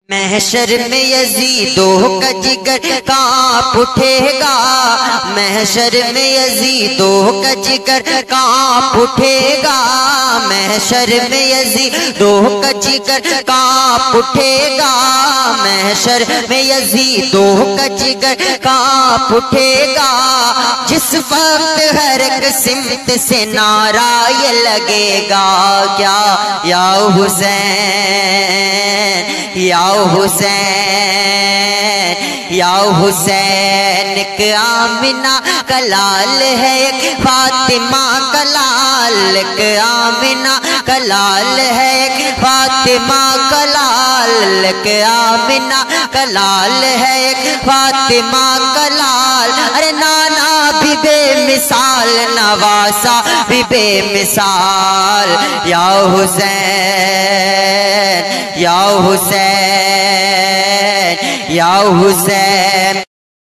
محشر میں یزیدوں کا جگر کانپ اٹھے گا، محشر میں یزیدوں کا جگر کانپ اٹھے گا، محشر میں یزیدوں کا جگر کانپ اٹھے گا، محشر میں یزیدوں کا جگر کانپ اٹھے گا، جس وقت ہر ایک سمت سے نعرہ یہ لگے گا، کیا یا حسین یا حسین یا حسین، ایک آمنہ کا لال ہے ایک فاطمہ کا لال، ایک آمنہ کا لال ہے ایک فاطمہ کا لال، ایک آمنہ کا لال ہے ایک فاطمہ کا لال، ارے نانا بھی بے مثال نواسا بھی بے مثال، یا حسین یا حسین یا حسین۔